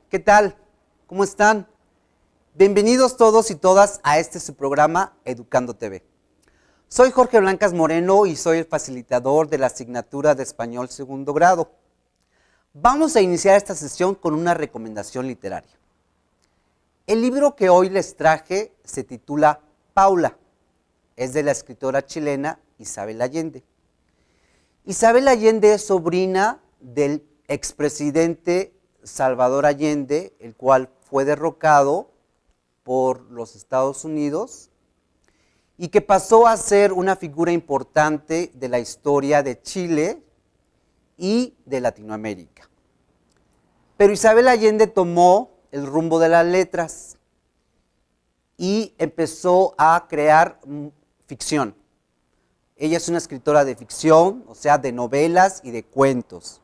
¿Qué tal? ¿Cómo están? Bienvenidos todos y todas a su programa Educando TV. Soy Jorge Blancas Moreno y soy el facilitador de la asignatura de Español segundo grado. Vamos a iniciar esta sesión con una recomendación literaria. El libro que hoy les traje se titula Paula. Es de la escritora chilena Isabel Allende. Isabel Allende es sobrina del expresidente Salvador Allende, el cual fue derrocado por los Estados Unidos y que pasó a ser una figura importante de la historia de Chile y de Latinoamérica. Pero Isabel Allende tomó el rumbo de las letras y empezó a crear ficción. Ella es una escritora de ficción, o sea, de novelas y de cuentos.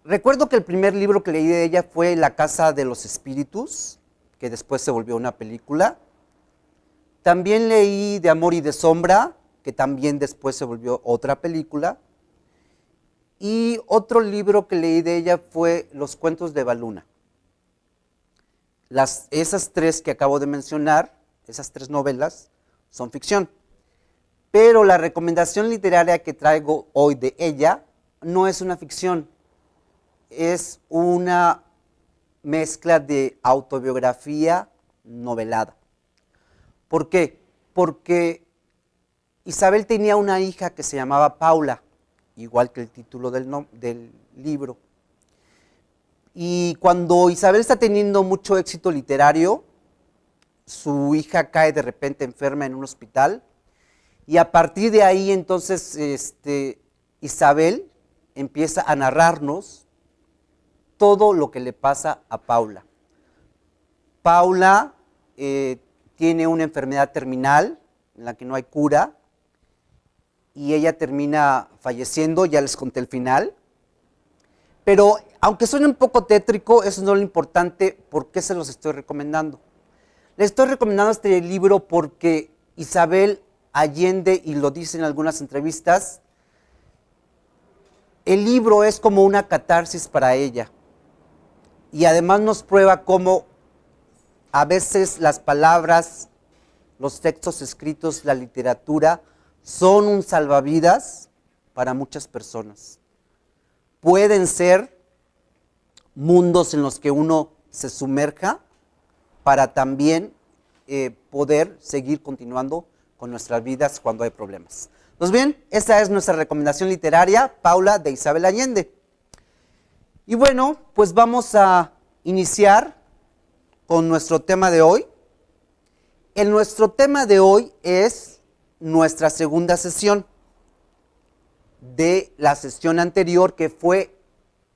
Recuerdo que el primer libro que leí de ella fue La Casa de los Espíritus, que después se volvió una película. También leí De Amor y de Sombra, que también después se volvió otra película. Y otro libro que leí de ella fue Los Cuentos de Baluna. Esas tres que acabo de mencionar, esas tres novelas, son ficción. Pero la recomendación literaria que traigo hoy de ella no es una ficción, es una mezcla de autobiografía novelada. ¿Por qué? Porque Isabel tenía una hija que se llamaba Paula, igual que el título del libro. Y cuando Isabel está teniendo mucho éxito literario, su hija cae de repente enferma en un hospital. Y a partir de ahí, entonces, Isabel empieza a narrarnos todo lo que le pasa a Paula. Paula tiene una enfermedad terminal en la que no hay cura y ella termina falleciendo, ya les conté el final. Pero aunque suene un poco tétrico, eso no es lo importante. ¿Por qué se los estoy recomendando? Les estoy recomendando este libro porque Isabel Allende, y lo dice en algunas entrevistas, el libro es como una catarsis para ella. Y además nos prueba cómo a veces las palabras, los textos escritos, la literatura, son un salvavidas para muchas personas. Pueden ser mundos en los que uno se sumerja para también poder seguir continuando con nuestras vidas cuando hay problemas. Pues bien, esa es nuestra recomendación literaria, Paula, de Isabel Allende. Y bueno, pues vamos a iniciar con nuestro tema de hoy. Nuestro tema de hoy es nuestra segunda sesión de la sesión anterior, que fue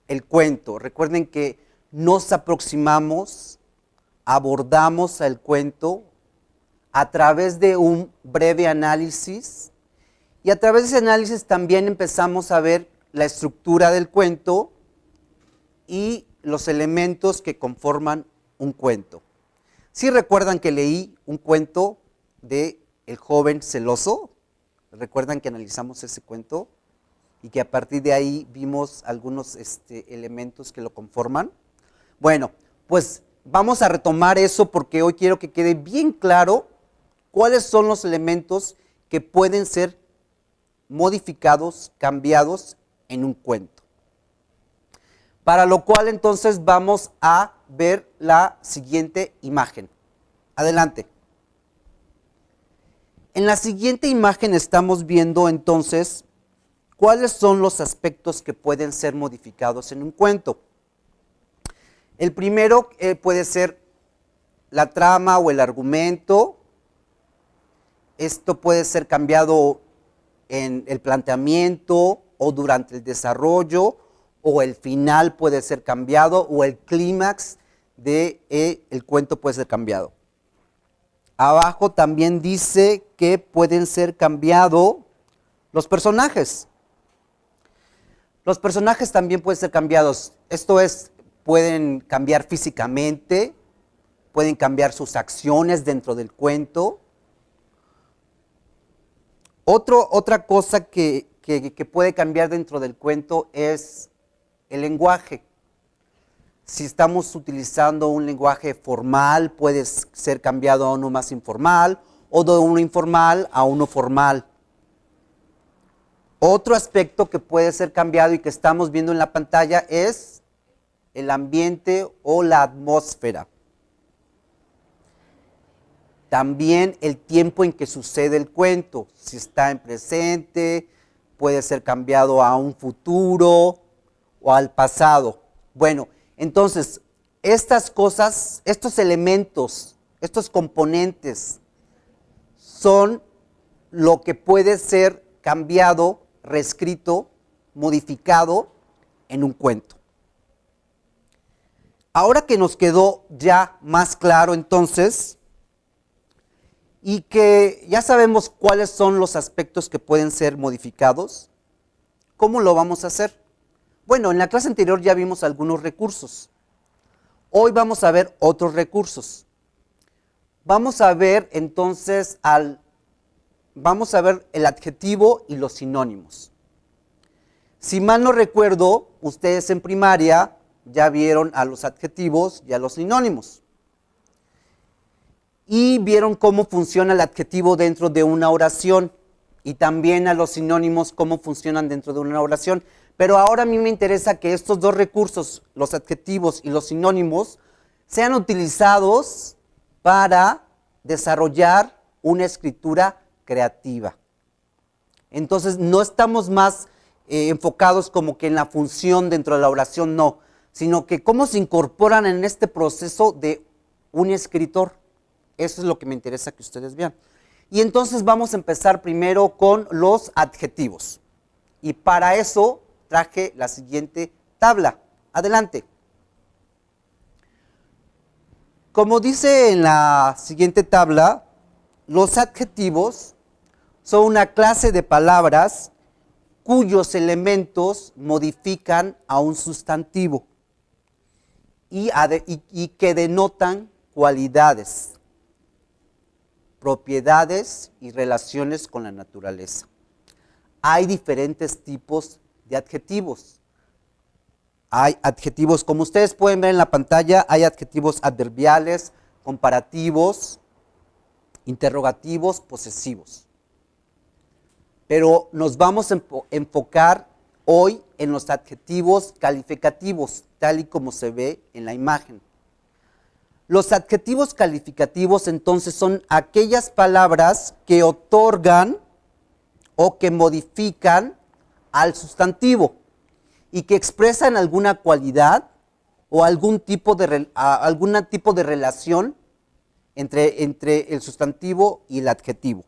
el cuento. Recuerden que nos aproximamos, abordamos el cuento a través de un breve análisis, y a través de ese análisis también empezamos a ver la estructura del cuento y los elementos que conforman un cuento. ¿Sí recuerdan que leí un cuento de El joven celoso? ¿Recuerdan que analizamos ese cuento? Y que a partir de ahí vimos algunos elementos que lo conforman. Bueno, pues vamos a retomar eso porque hoy quiero que quede bien claro cuáles son los elementos que pueden ser modificados, cambiados en un cuento. Para lo cual entonces vamos a ver la siguiente imagen. Adelante. En la siguiente imagen estamos viendo entonces cuáles son los aspectos que pueden ser modificados en un cuento. El primero puede ser la trama o el argumento. Esto puede ser cambiado en el planteamiento o durante el desarrollo, o el final puede ser cambiado, o el clímax del cuento puede ser cambiado. Abajo también dice que pueden ser cambiados los personajes. Los personajes también pueden ser cambiados. Esto es, pueden cambiar físicamente, pueden cambiar sus acciones dentro del cuento. Otra cosa que puede cambiar dentro del cuento es el lenguaje. Si estamos utilizando un lenguaje formal, puede ser cambiado a uno más informal o de uno informal a uno formal. Otro aspecto que puede ser cambiado y que estamos viendo en la pantalla es el ambiente o la atmósfera. También el tiempo en que sucede el cuento, si está en presente, puede ser cambiado a un futuro o al pasado. Bueno, entonces, estas cosas, estos elementos, estos componentes son lo que puede ser cambiado, reescrito, modificado en un cuento. Ahora que nos quedó ya más claro entonces, y que ya sabemos cuáles son los aspectos que pueden ser modificados, ¿cómo lo vamos a hacer? Bueno, en la clase anterior ya vimos algunos recursos. Hoy vamos a ver otros recursos. Vamos a ver entonces el adjetivo y los sinónimos. Si mal no recuerdo, ustedes en primaria ya vieron a los adjetivos y a los sinónimos. Y vieron cómo funciona el adjetivo dentro de una oración y también a los sinónimos cómo funcionan dentro de una oración. Pero ahora a mí me interesa que estos dos recursos, los adjetivos y los sinónimos, sean utilizados para desarrollar una escritura creativa. Entonces no estamos más enfocados como que en la función dentro de la oración, no, sino que cómo se incorporan en este proceso de un escritor. Eso es lo que me interesa que ustedes vean. Y entonces vamos a empezar primero con los adjetivos. Y para eso traje la siguiente tabla. Adelante. Como dice en la siguiente tabla, los adjetivos son una clase de palabras cuyos elementos modifican a un sustantivo y que denotan cualidades, propiedades y relaciones con la naturaleza. Hay diferentes tipos de adjetivos. Hay adjetivos, como ustedes pueden ver en la pantalla, hay adjetivos adverbiales, comparativos, interrogativos, posesivos. Pero nos vamos a enfocar hoy en los adjetivos calificativos, tal y como se ve en la imagen. Los adjetivos calificativos entonces son aquellas palabras que otorgan o que modifican al sustantivo y que expresan alguna cualidad o algún tipo de relación entre el sustantivo y el adjetivo.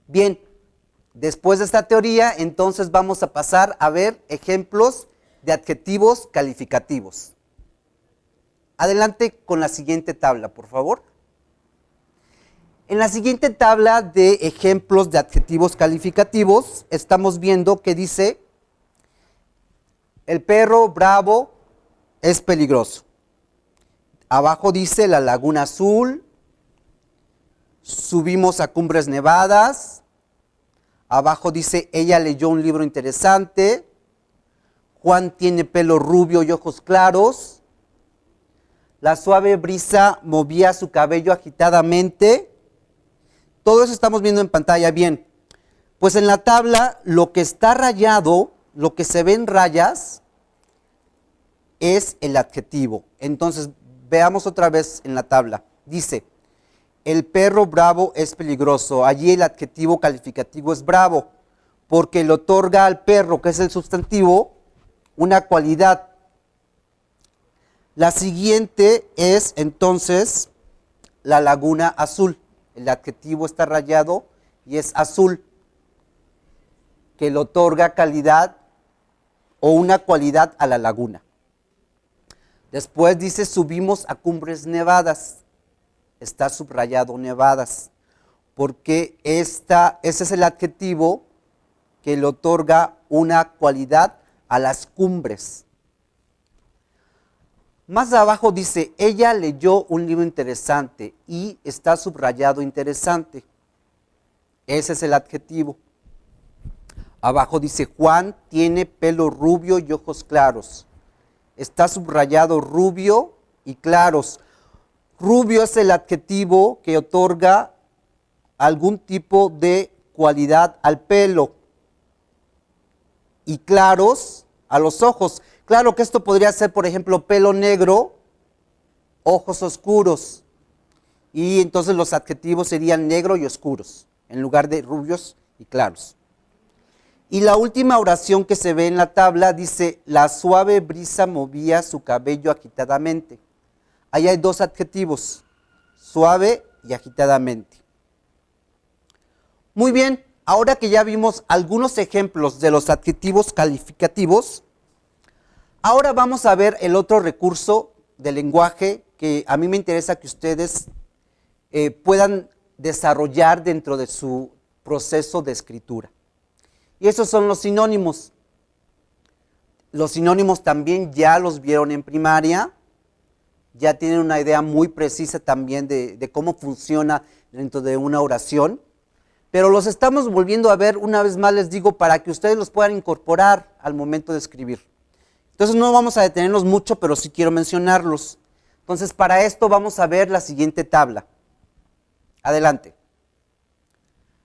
Bien, después de esta teoría, entonces vamos a pasar a ver ejemplos de adjetivos calificativos. Adelante con la siguiente tabla, por favor. En la siguiente tabla de ejemplos de adjetivos calificativos, estamos viendo que dice, el perro bravo es peligroso. Abajo dice la laguna azul, subimos a Cumbres Nevadas. Abajo dice, ella leyó un libro interesante. Juan tiene pelo rubio y ojos claros. La suave brisa movía su cabello agitadamente. Todo eso estamos viendo en pantalla. Bien, pues en la tabla lo que está rayado, lo que se ve en rayas, es el adjetivo. Entonces, veamos otra vez en la tabla. Dice, el perro bravo es peligroso. Allí el adjetivo calificativo es bravo, porque le otorga al perro, que es el sustantivo, una cualidad. La siguiente es entonces la laguna azul. El adjetivo está rayado y es azul, que le otorga calidad o una cualidad a la laguna. Después dice, subimos a Cumbres Nevadas. Está subrayado Nevadas, porque ese es el adjetivo que le otorga una cualidad a las cumbres. Más abajo dice, ella leyó un libro interesante y está subrayado interesante. Ese es el adjetivo. Abajo dice, Juan tiene pelo rubio y ojos claros. está subrayado rubio y claros. Rubio es el adjetivo que otorga algún tipo de cualidad al pelo y claros a los ojos. Claro que esto podría ser, por ejemplo, pelo negro, ojos oscuros. Y entonces los adjetivos serían negro y oscuros, en lugar de rubios y claros. Y la última oración que se ve en la tabla dice, la suave brisa movía su cabello agitadamente. Ahí hay dos adjetivos, suave y agitadamente. Muy bien, ahora que ya vimos algunos ejemplos de los adjetivos calificativos, ahora vamos a ver el otro recurso del lenguaje que a mí me interesa que ustedes puedan desarrollar dentro de su proceso de escritura. Y esos son los sinónimos. Los sinónimos también ya los vieron en primaria, ya tienen una idea muy precisa también de cómo funciona dentro de una oración, pero los estamos volviendo a ver una vez más, les digo, para que ustedes los puedan incorporar al momento de escribir. Entonces no vamos a detenernos mucho, pero sí quiero mencionarlos. Entonces para esto vamos a ver la siguiente tabla. Adelante.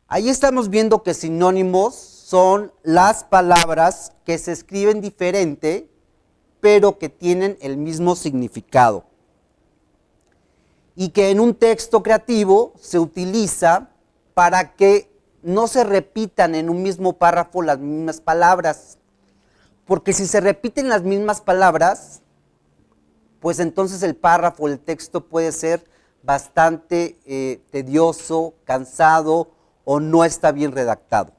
Ahí estamos viendo que sinónimos son las palabras que se escriben diferente, pero que tienen el mismo significado. Y que en un texto creativo se utiliza para que no se repitan en un mismo párrafo las mismas palabras. Porque si se repiten las mismas palabras, pues entonces el párrafo, el texto puede ser bastante tedioso, cansado o no está bien redactado,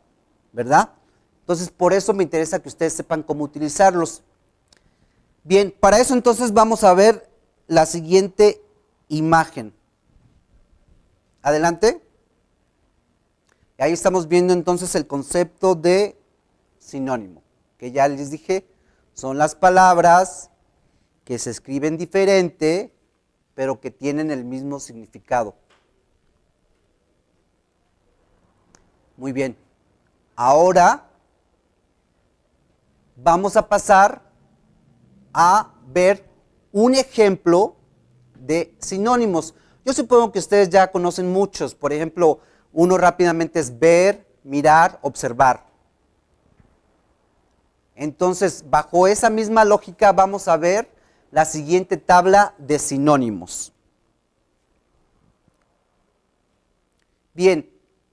¿verdad? Entonces por eso me interesa que ustedes sepan cómo utilizarlos. Bien, para eso entonces vamos a ver la siguiente imagen. Adelante. Ahí estamos viendo entonces el concepto de sinónimo, que ya les dije, son las palabras que se escriben diferente, pero que tienen el mismo significado. Muy bien. Ahora vamos a pasar a ver un ejemplo de sinónimos. Yo supongo que ustedes ya conocen muchos. Por ejemplo, uno rápidamente es ver, mirar, observar. Entonces, bajo esa misma lógica vamos a ver la siguiente tabla de sinónimos. Bien,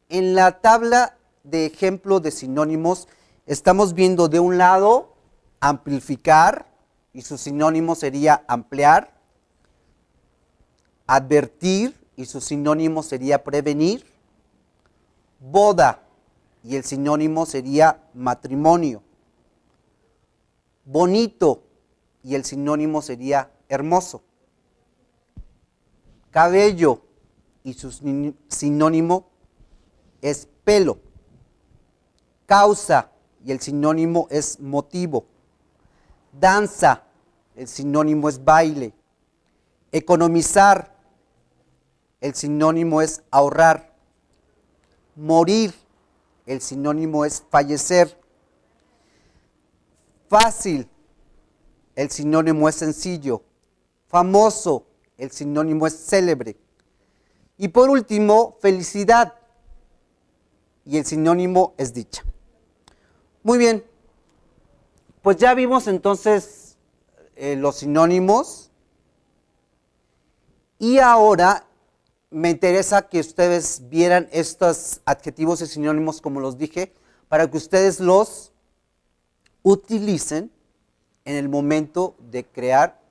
en la tabla de ejemplo de sinónimos estamos viendo de un lado amplificar, y su sinónimo sería ampliar, advertir, y su sinónimo sería prevenir, boda, y el sinónimo sería matrimonio, bonito, y el sinónimo sería hermoso, cabello, y su sinónimo es pelo, causa, y el sinónimo es motivo, danza, el sinónimo es baile, economizar, el sinónimo es ahorrar, morir, el sinónimo es fallecer, fácil, el sinónimo es sencillo, famoso, el sinónimo es célebre, y por último, felicidad, y el sinónimo es dicha. Muy bien, pues ya vimos entonces los sinónimos, y ahora me interesa que ustedes vieran estos adjetivos y sinónimos, como los dije, para que ustedes los utilicen en el momento de crear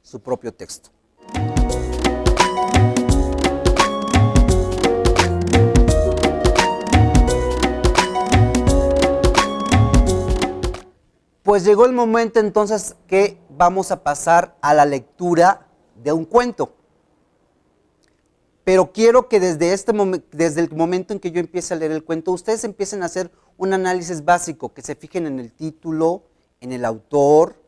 su propio texto. Pues llegó el momento entonces que vamos a pasar a la lectura de un cuento. Pero quiero que desde el momento en que yo empiece a leer el cuento, ustedes empiecen a hacer un análisis básico, que se fijen en el título, en el autor,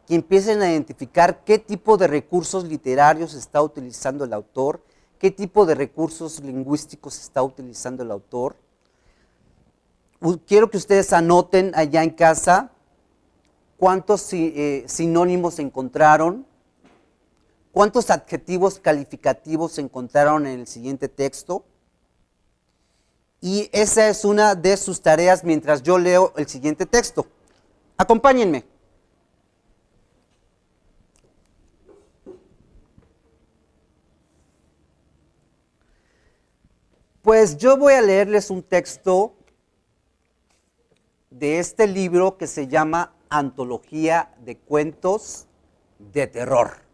que empiecen a identificar qué tipo de recursos literarios está utilizando el autor, qué tipo de recursos lingüísticos está utilizando el autor. Quiero que ustedes anoten allá en casa ¿Cuántos sinónimos encontraron? ¿Cuántos adjetivos calificativos encontraron en el siguiente texto? Y esa es una de sus tareas mientras yo leo el siguiente texto. Acompáñenme. Pues yo voy a leerles un texto de este libro que se llama Antología de Cuentos de Terror.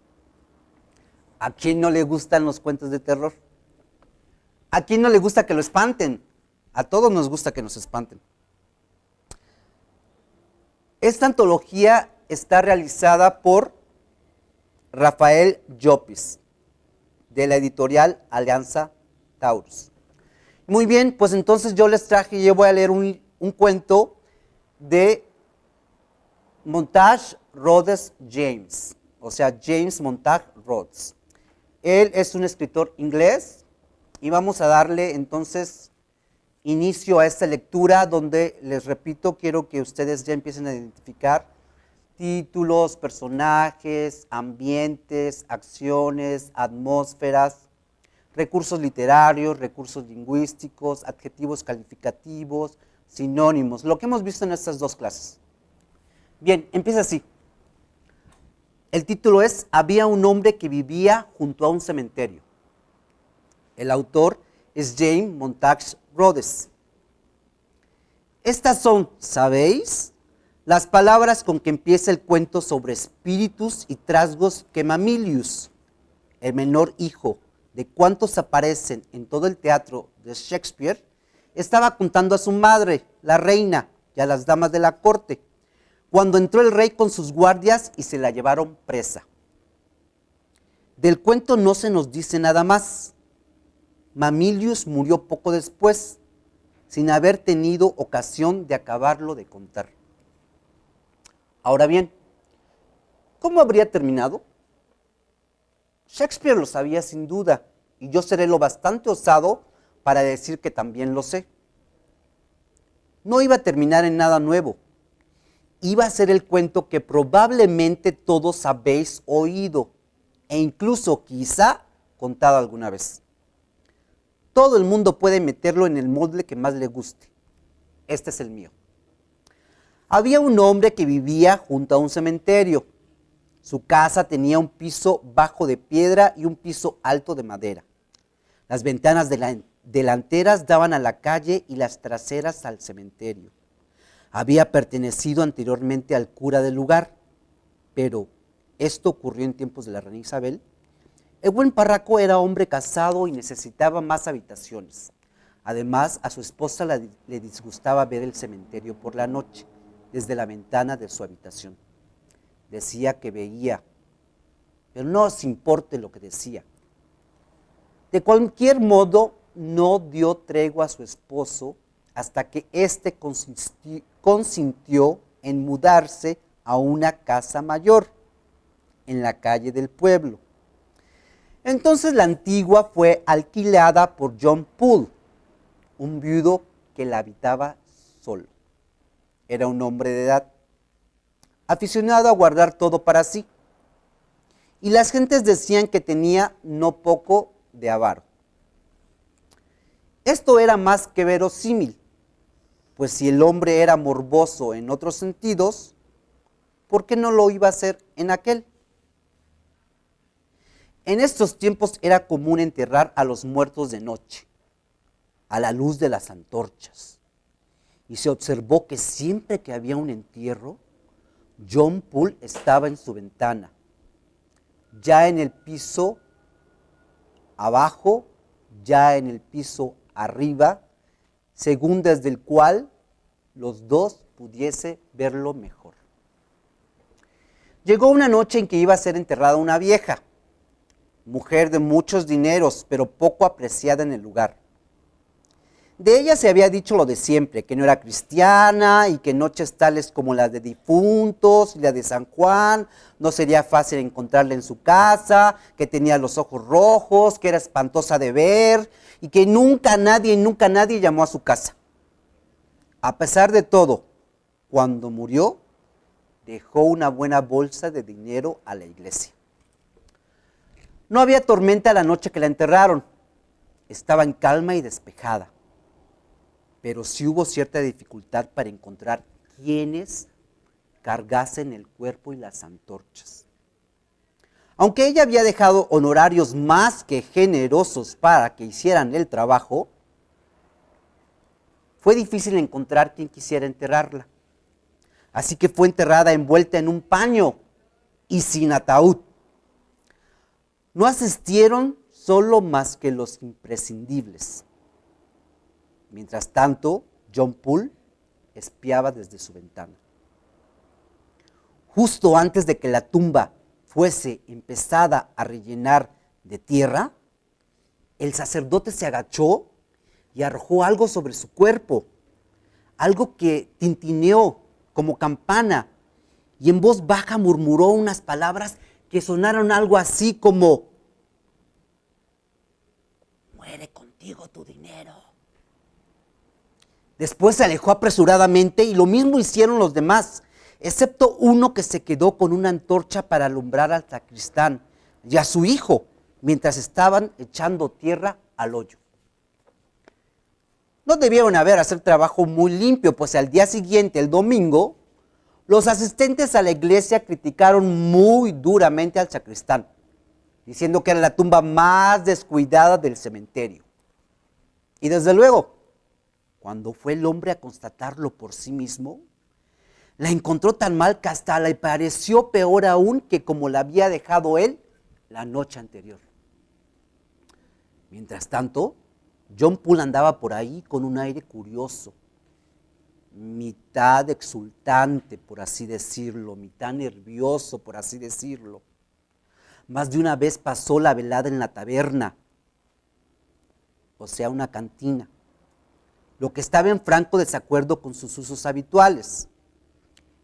¿A quién no le gustan los cuentos de terror? ¿A quién no le gusta que lo espanten? A todos nos gusta que nos espanten. Esta antología está realizada por Rafael Llopis, de la editorial Alianza Taurus. Muy bien, pues entonces yo les traje y yo voy a leer un cuento de Montague Rhodes James, o sea, James Montague Rhodes. Él es un escritor inglés y vamos a darle entonces inicio a esta lectura donde, les repito, quiero que ustedes ya empiecen a identificar títulos, personajes, ambientes, acciones, atmósferas, recursos literarios, recursos lingüísticos, adjetivos calificativos, sinónimos, lo que hemos visto en estas dos clases. Bien, empieza así. El título es Había un hombre que vivía junto a un cementerio. El autor es James Montague Rhodes. Estas son, ¿sabéis?, las palabras con que empieza el cuento sobre espíritus y trasgos que Mamilius, el menor hijo de cuantos aparecen en todo el teatro de Shakespeare, estaba contando a su madre, la reina, y a las damas de la corte, cuando entró el rey con sus guardias y se la llevaron presa. Del cuento no se nos dice nada más. Mamilius murió poco después, sin haber tenido ocasión de acabarlo de contar. Ahora bien, ¿cómo habría terminado? Shakespeare lo sabía sin duda, y yo seré lo bastante osado para decir que también lo sé. No iba a terminar en nada nuevo. Iba a ser el cuento que probablemente todos habéis oído, e incluso quizá contado alguna vez. Todo el mundo puede meterlo en el molde que más le guste. Este es el mío. Había un hombre que vivía junto a un cementerio. Su casa tenía un piso bajo de piedra y un piso alto de madera. Las ventanas delanteras daban a la calle y las traseras al cementerio. Había pertenecido anteriormente al cura del lugar, pero esto ocurrió en tiempos de la reina Isabel. El buen párroco era hombre casado y necesitaba más habitaciones. Además, a su esposa le disgustaba ver el cementerio por la noche, desde la ventana de su habitación. Decía que veía, pero no os importe lo que decía. De cualquier modo, no dio tregua a su esposo hasta que éste consintió en mudarse a una casa mayor en la calle del pueblo. Entonces la antigua fue alquilada por John Poole, un viudo que la habitaba solo. Era un hombre de edad, aficionado a guardar todo para sí, y las gentes decían que tenía no poco de avaro. Esto era más que verosímil, pues si el hombre era morboso en otros sentidos, ¿por qué no lo iba a hacer en aquel? En estos tiempos era común enterrar a los muertos de noche, a la luz de las antorchas, y se observó que siempre que había un entierro, John Poole estaba en su ventana, ya en el piso abajo, ya en el piso arriba, según desde el cual los dos pudiese verlo mejor. Llegó una noche en que iba a ser enterrada una vieja, mujer de muchos dineros, pero poco apreciada en el lugar. De ella se había dicho lo de siempre, que no era cristiana y que noches tales como las de difuntos y la de San Juan no sería fácil encontrarla en su casa, que tenía los ojos rojos, que era espantosa de ver y que nunca nadie llamó a su casa. A pesar de todo, cuando murió, dejó una buena bolsa de dinero a la iglesia. No había tormenta la noche que la enterraron. Estaba en calma y despejada. Pero sí hubo cierta dificultad para encontrar quienes cargasen el cuerpo y las antorchas. Aunque ella había dejado honorarios más que generosos para que hicieran el trabajo, fue difícil encontrar quien quisiera enterrarla. Así que fue enterrada envuelta en un paño y sin ataúd. No asistieron solo más que los imprescindibles. Mientras tanto, John Poole espiaba desde su ventana. Justo antes de que la tumba fuese empezada a rellenar de tierra, el sacerdote se agachó y arrojó algo sobre su cuerpo, algo que tintineó como campana, y en voz baja murmuró unas palabras que sonaron algo así como: muere contigo tu dinero. Después se alejó apresuradamente y lo mismo hicieron los demás, excepto uno que se quedó con una antorcha para alumbrar al sacristán y a su hijo mientras estaban echando tierra al hoyo. No debieron hacer trabajo muy limpio, pues al día siguiente, el domingo, los asistentes a la iglesia criticaron muy duramente al sacristán, diciendo que era la tumba más descuidada del cementerio. Y desde luego, cuando fue el hombre a constatarlo por sí mismo, la encontró tan mal que hasta le pareció peor aún que como la había dejado él la noche anterior. Mientras tanto, John Poole andaba por ahí con un aire curioso, mitad exultante, por así decirlo, mitad nervioso, por así decirlo. Más de una vez pasó la velada en la taberna, o sea, una cantina, lo que estaba en franco desacuerdo con sus usos habituales.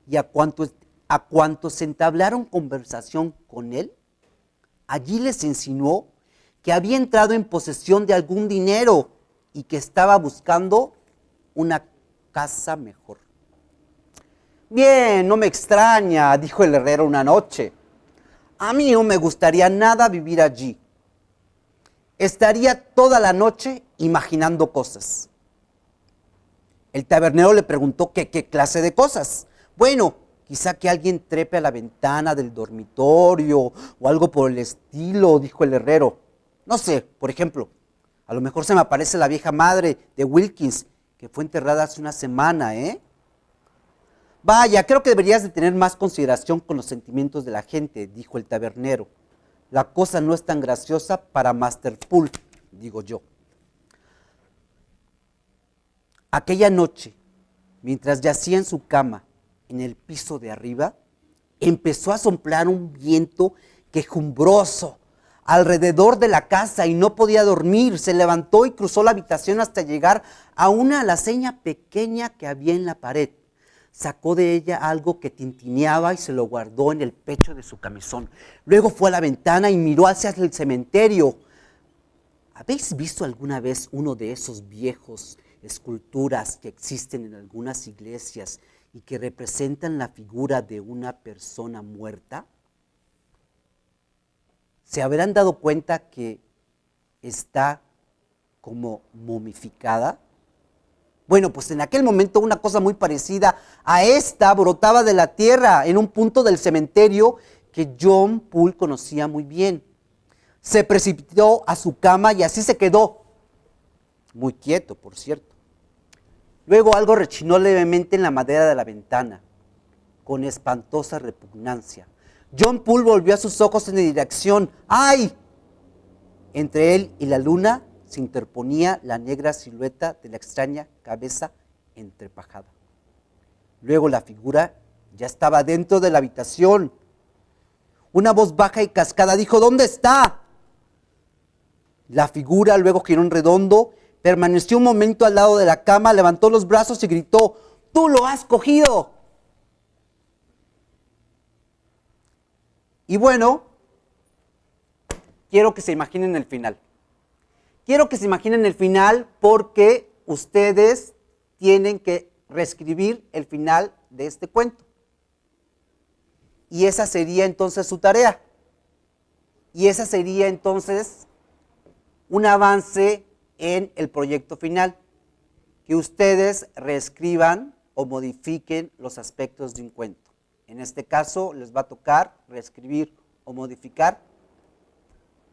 Y a cuantos entablaron conversación con él, allí les insinuó que había entrado en posesión de algún dinero y que estaba buscando una casa mejor. Bien, no me extraña, dijo el herrero una noche. A mí no me gustaría nada vivir allí. Estaría toda la noche imaginando cosas. El tabernero le preguntó qué clase de cosas. Bueno, quizá que alguien trepe a la ventana del dormitorio o algo por el estilo, dijo el herrero. No sé, por ejemplo, a lo mejor se me aparece la vieja madre de Wilkins, que fue enterrada hace una semana, ¿eh? Vaya, creo que deberías de tener más consideración con los sentimientos de la gente, dijo el tabernero. La cosa no es tan graciosa para Master Poole, digo yo. Aquella noche, mientras yacía en su cama, en el piso de arriba, empezó a soplar un viento quejumbroso alrededor de la casa y no podía dormir. Se levantó y cruzó la habitación hasta llegar a una alacena pequeña que había en la pared. Sacó de ella algo que tintineaba y se lo guardó en el pecho de su camisón. Luego fue a la ventana y miró hacia el cementerio. ¿Habéis visto alguna vez uno de esos viejos esculturas que existen en algunas iglesias y que representan la figura de una persona muerta? ¿Se habrán dado cuenta que está como momificada? Bueno, pues en aquel momento una cosa muy parecida a esta brotaba de la tierra en un punto del cementerio que John Poole conocía muy bien. Se precipitó a su cama y así se quedó, muy quieto, por cierto. Luego algo rechinó levemente en la madera de la ventana, con espantosa repugnancia. John Poole volvió sus ojos en la dirección. ¡Ay! Entre él y la luna se interponía la negra silueta de la extraña cabeza entrepajada. Luego la figura ya estaba dentro de la habitación. Una voz baja y cascada dijo: ¿dónde está? La figura luego giró en redondo, permaneció un momento al lado de la cama, levantó los brazos y gritó: ¡tú lo has cogido! Y bueno, quiero que se imaginen el final. Quiero que se imaginen el final porque ustedes tienen que reescribir el final de este cuento. y esa sería entonces su tarea. Y esa sería entonces un avance en el proyecto final, que ustedes reescriban o modifiquen los aspectos de un cuento. En este caso les va a tocar reescribir o modificar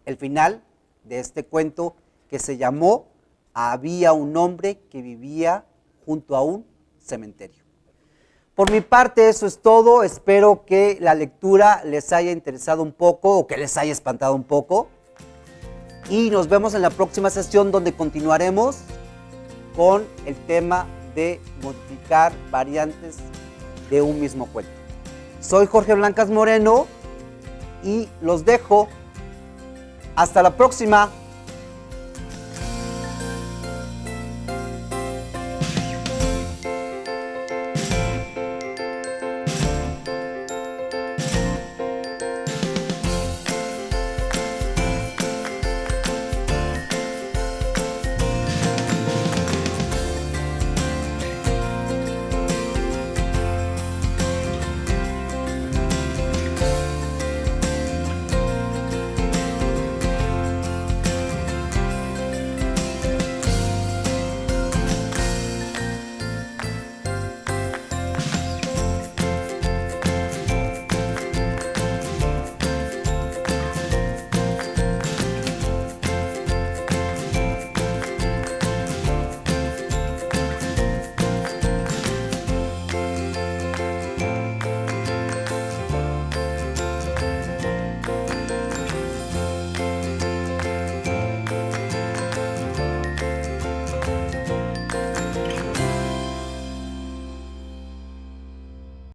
el final de este cuento que se llamó Había un hombre que vivía junto a un cementerio. Por mi parte eso es todo, espero que la lectura les haya interesado un poco o que les haya espantado un poco y nos vemos en la próxima sesión donde continuaremos con el tema de modificar variantes de un mismo cuento. Soy Jorge Blancas Moreno y los dejo. Hasta la próxima.